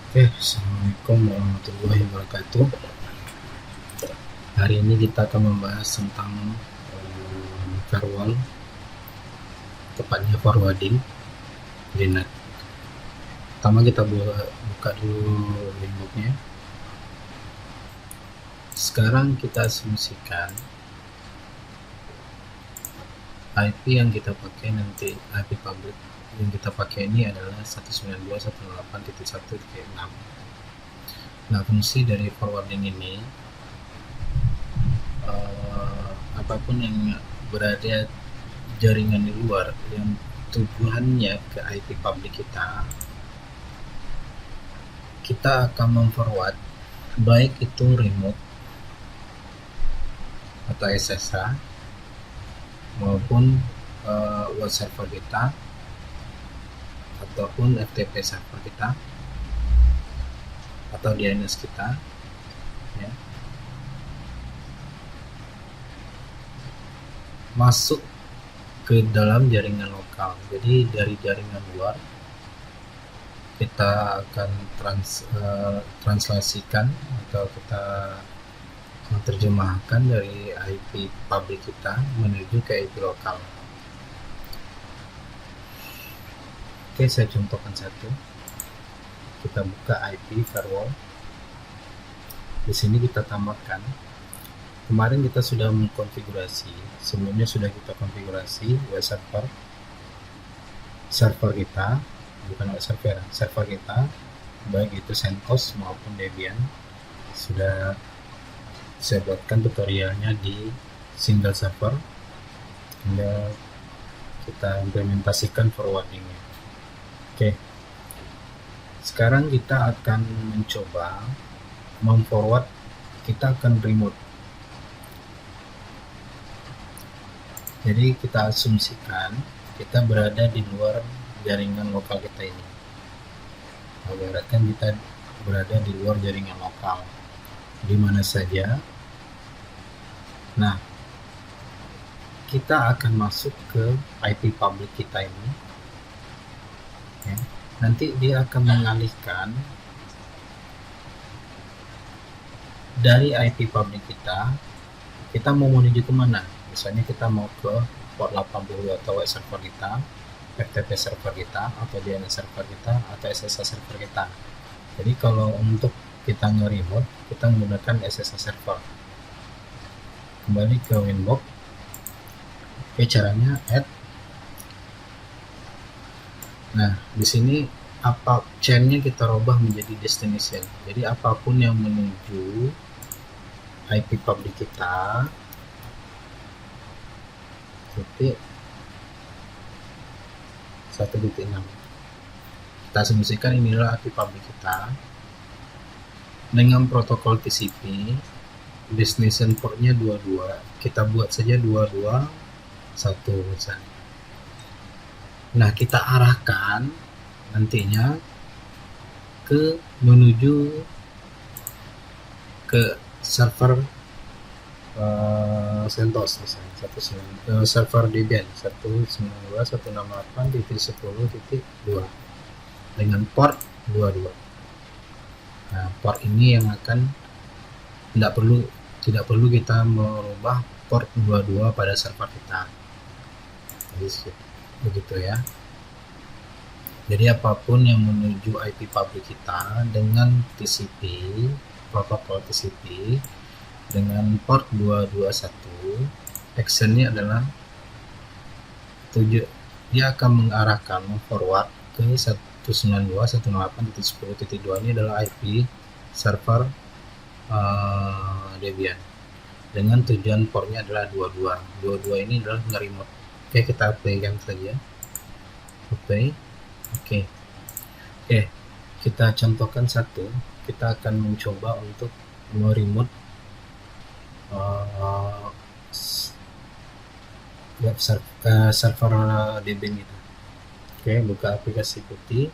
Assalamualaikum warahmatullahi wabarakatuh. Hari ini kita akan membahas tentang firewall, tepatnya forwarding di net. Pertama kita buka dulu linkbooknya. Sekarang kita asumsikan IP yang kita pakai nanti, IP public yang kita pakai ini adalah 192.168.1.6. Nah, fungsi dari forwarding ini, apapun yang berada jaringan di luar yang tujuannya ke IP public kita akan memforward, baik itu remote atau SSH maupun web server kita ataupun FTP server kita atau DNS kita, ya, masuk ke dalam jaringan lokal. Jadi dari jaringan luar kita akan translasikan atau kita menerjemahkan dari IP public kita menuju ke IP lokal. Oke, saya contohkan satu. Kita buka IP firewall. Di sini kita tambahkan. Kemarin kita sudah mengkonfigurasi, sebelumnya sudah kita konfigurasi web server kita, bukan web server kita, baik itu CentOS maupun Debian. Sudah saya buatkan tutorialnya di single server, tinggal kita implementasikan forwardingnya. Oke, sekarang kita akan mencoba memforward, kita akan remote. Jadi kita asumsikan kita berada di luar jaringan lokal kita ini. Ibaratkan kita berada di luar jaringan lokal, di mana saja. Nah, kita akan masuk ke IP public kita ini, ya. Nanti dia akan mengalihkan dari IP public kita mau menuju kemana. Misalnya kita mau ke port 80 atau web server kita, FTP server kita, atau DNS server kita, atau SSH server kita. Jadi kalau untuk kita nge-remote, kita menggunakan SSH server. Kembali ke Winbox. Oke, caranya add. Nah, di sini apa chainnya kita rubah menjadi destination. Jadi apapun yang menuju IP public kita, titik 1.6. Kita asumsikan inilah IP public kita dengan protokol TCP, destination portnya 22. Kita buat saja 221 misalnya. Nah, kita arahkan nantinya menuju ke server CentOS misalnya, server Debian 192.168.10.2 dengan port 22. Nah, port ini yang akan tidak perlu kita merubah port 22 pada server kita. Jadi begitu ya. Jadi apapun yang menuju IP public kita dengan TCP, protokol TCP dengan port 221, actionnya adalah dia akan mengarahkan forward ke 192.168.10.2. Ini adalah IP server Debian dengan tujuan portnya adalah 22. Ini adalah nge-remote. Oke, kita playkan saja. Oke, kita contohkan satu. Kita akan mencoba untuk meremote server Debian itu. Oke, buka aplikasi putih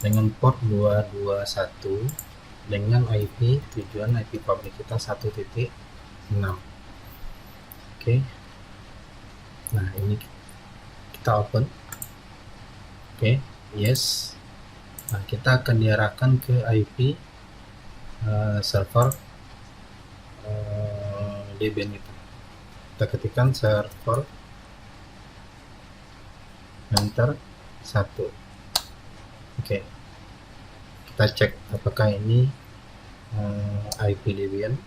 dengan port 221 dengan IP tujuan IP public kita 1.6. Oke. Nah, ini kita open. Oke, yes. Nah, kita akan diarahkan ke IP server Debian itu. Kita ketikkan server, enter 1. Oke, kita cek apakah ini IP Debian,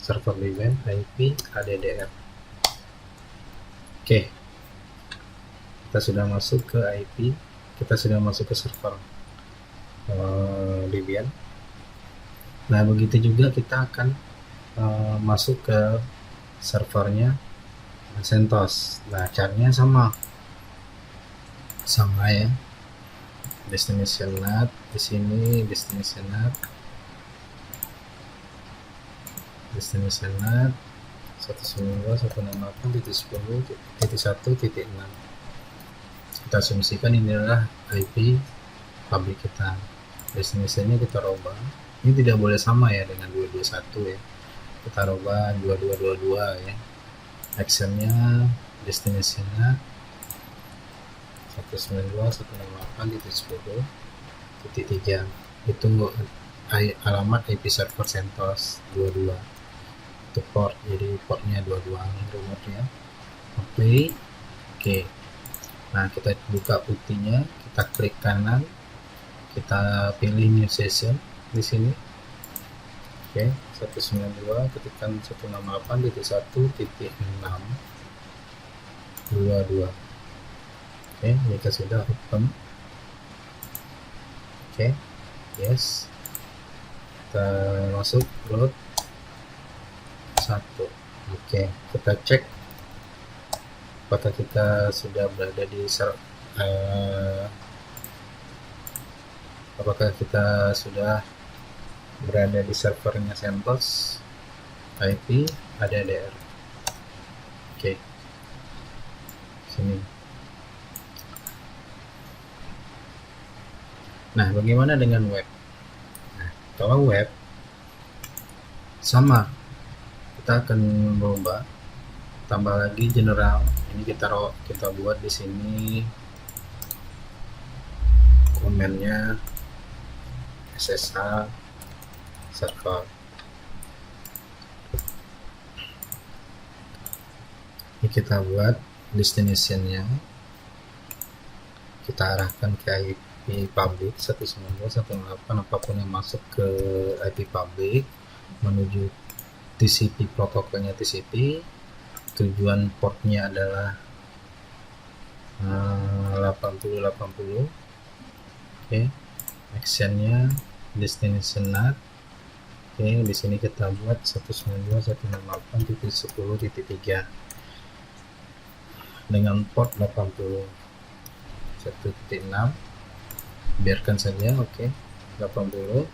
server Debian, IP ADDR. Oke, kita sudah masuk ke IP, kita sudah masuk ke server Debian. Nah, begitu juga kita akan masuk ke servernya CentOS. Nah, caranya sama ya. Destination NAT di sini, destination NAT 192.168.10.1.1.6. Kita asumsikan ini adalah IP public kita. Destination-nya kita rubah. Ini tidak boleh sama ya dengan 221 ya. Kita rubah 2222 ya. Actionnya, destination-nya 192.168.10.3. Itu alamat IP server CentOS 22. Itu port, jadi portnya 22 remote-nya. Oke. Nah, kita buka putihnya, kita klik kanan, kita pilih new session di sini. Oke, 192 ketikkan 168.1.622. Oke, jika sudah open. Oke, yes. Kita masuk load 1. Oke, kita cek apakah kita sudah berada di servernya CentOS IP ADDR. Oke, sini. Nah, bagaimana dengan web? Nah, kalau web sama, kita akan berubah, tambah lagi general. Ini kita buat di sini komennya SSH server. Ini kita buat destination-nya, kita arahkan ke IP public 192.168, apapun yang masuk ke IP public menuju TCP, protokolnya TCP. Tujuan portnya adalah 8080. Oke, actionnya destination NAT. Oke, di sini kita buat 192.168.10.3 dengan port 81.6. Biarkan saja. Oke, 80.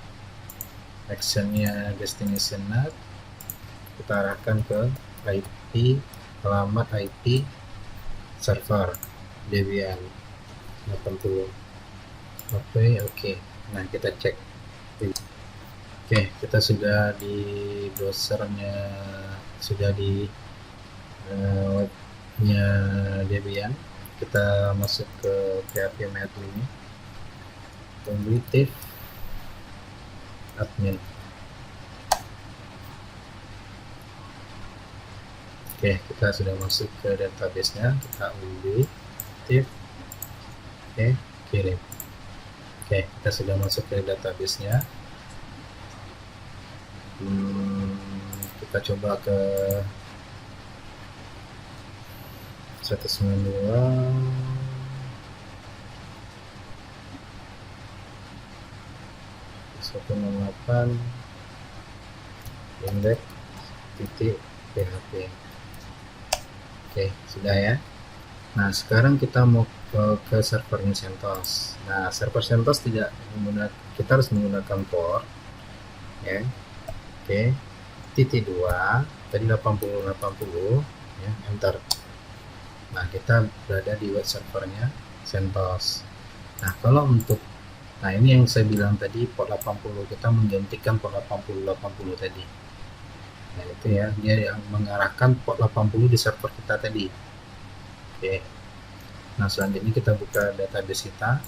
Actionnya destination NAT, kita arahkan ke IP, alamat IP server Debian 80. Oke. Nah, kita cek. Oke, kita sudah di browsernya, sudah di webnya Debian. Kita masuk ke PHP ini, Cumulative admin. Oke, kita sudah masuk ke database-nya, kita undi tif. Oke, kirim. Oke, kita sudah masuk ke database-nya. Kita coba ke 192.168 index.php. Oke, sudah ya. Nah, sekarang kita mau ke servernya CentOS. Nah, server CentOS kita harus menggunakan port ya. Oke, titik 2 tadi 80 ya, enter. Nah, kita berada di web servernya CentOS. Nah, nah ini yang saya bilang tadi, port 80, kita menggantikan port 80 tadi. Nah, itu ya, dia yang mengarahkan port 80 di server kita tadi. Oke. Nah, selanjutnya kita buka database kita.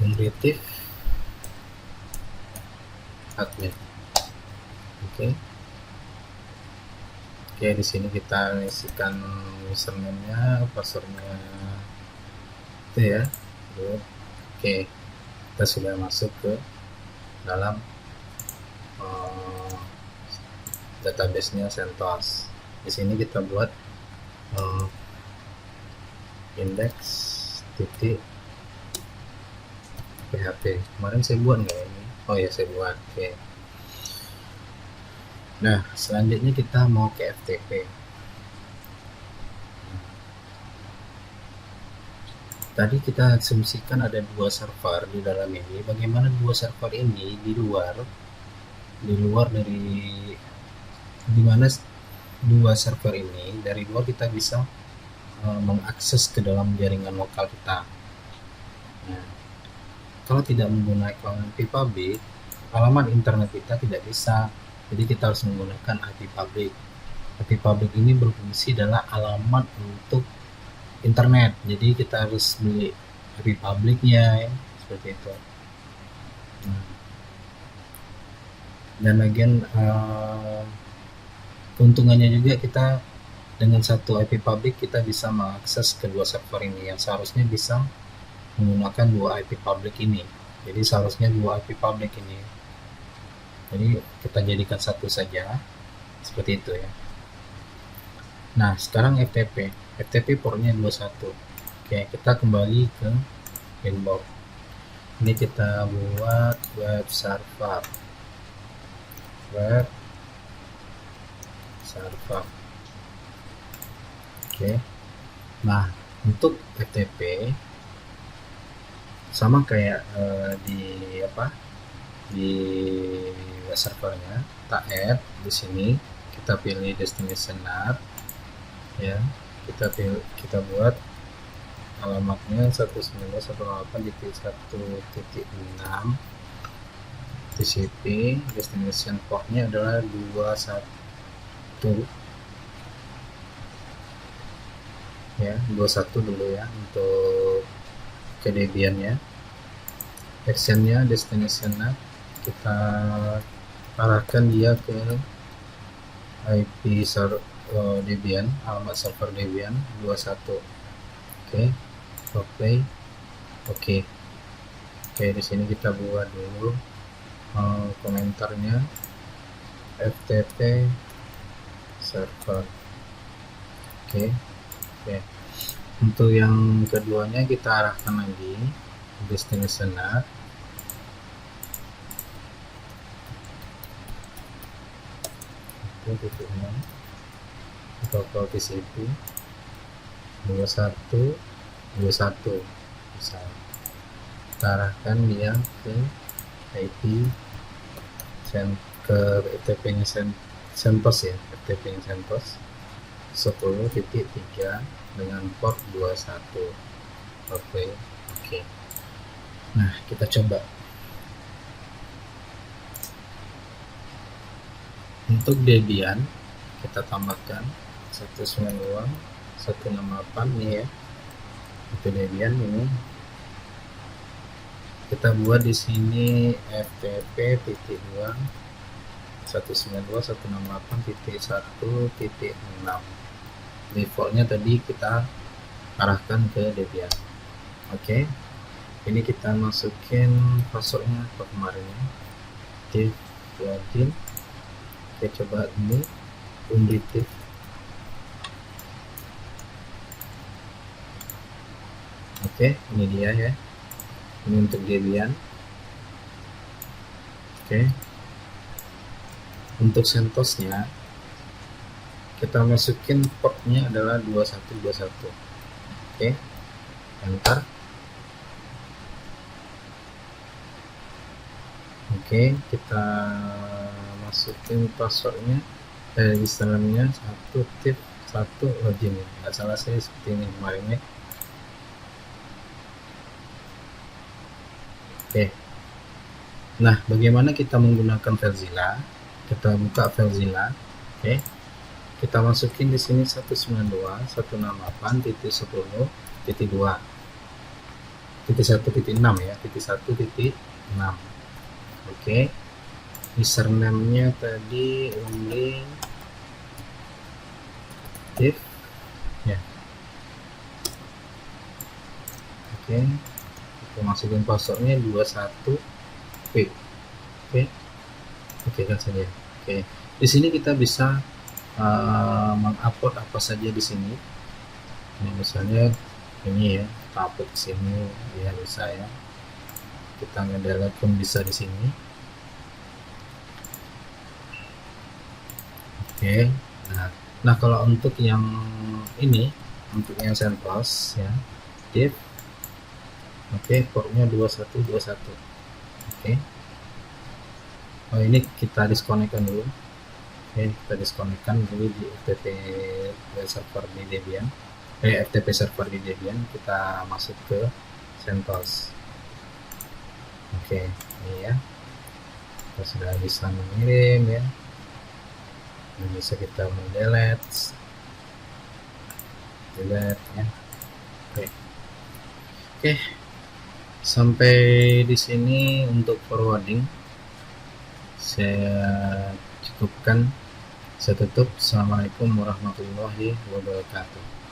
Unretif admin. Oke. Oke, di sini kita isikan username-nya, password-nya itu ya. Oke, kita sudah masuk ke dalam database-nya CentOS. Di sini kita buat index titik PHP. Kemarin saya buat nggak ini? Oh ya, saya buat. Oke. Nah, selanjutnya kita mau ke FTP. Tadi kita asumsikan ada dua server di dalam ini. Bagaimana dua server ini di luar dari dimana dua server ini dari luar kita bisa mengakses ke dalam jaringan lokal kita. Nah, kalau tidak menggunakan IP public, alamat internet kita tidak bisa. Jadi kita harus menggunakan IP public. IP public ini berfungsi adalah alamat untuk internet. Jadi kita harus beli IP publicnya ya, seperti itu. Dan bagian keuntungannya juga kita dengan satu IP public kita bisa mengakses kedua server ini yang seharusnya bisa menggunakan dua IP public ini. Jadi seharusnya dua IP public ini. Jadi kita jadikan satu saja seperti itu ya. Nah, sekarang FTP portnya 21. Oke, kita kembali ke inbox. Ini kita buat web server. Oke. Nah, untuk FTP sama kayak di web servernya, kita add di sini, kita pilih destination NAT ya, kita buat alamatnya 192.168.1.6 TCP, destination portnya adalah 21 ya, 21 dulu ya untuk ke Debian-nya. Actionnya destination NAT, kita arahkan dia ke IP Debian, alamat server Debian 21. Oke, play. Oke, di sini kita buat dulu komentarnya FTP server. Oke. Untuk yang keduanya kita arahkan lagi destination NAT. Itu titiknya total TCP 21 bisa kita arahkan dia ke IP ke FTP-nya CentOS ya, FTP-nya CentOS 10.3 dengan port 21. Oke. Nah, kita coba. Untuk Debian kita tambahkan 192.168 nih ya. Itu Debian ini. Kita buat di sini FTP.2 192.168.1.6. Defaultnya tadi kita arahkan ke Debian. Oke. Ini kita masukin passwordnya ke kemarin. Login. Kita coba ini Unretif. Oke, ini dia ya. Ini untuk Debian. Oke. Untuk CentOS-nya kita masukin portnya adalah 2121. Oke. Enter. Oke, kita masukin passwordnya username-nya 1 login. Nggak salah saya seperti ini kemarin ya. Oke. Nah, bagaimana kita menggunakan Filezilla? Kita buka Filezilla. Oke. Kita masukin di sini 192.168.10.2. titik 1.6 ya, titik 1.6. Oke, username-nya tadi only if ya. Oke, kita masukin passwordnya 21 p. Oke kan saja. Oke, di sini kita bisa mengupload apa saja di sini. Ini misalnya ini ya, kita upload di sini ya, bisa ya. Kita ngedelete pun bisa di sini. Oke, nah kalau untuk yang ini, untuk yang CentOS ya, div, oke, portnya 2121. Oke, oh ini kita diskonekkan dulu. Oke, kita diskonekkan dulu di FTP server di Debian. FTP server di Debian, kita masuk ke CentOS. Oke, ini ya, kita sudah bisa mengirim ya. Ini bisa kita mendelete ya. Oke, sampai di sini untuk forwarding saya cukupkan. Saya tutup. Assalamualaikum warahmatullahi wabarakatuh.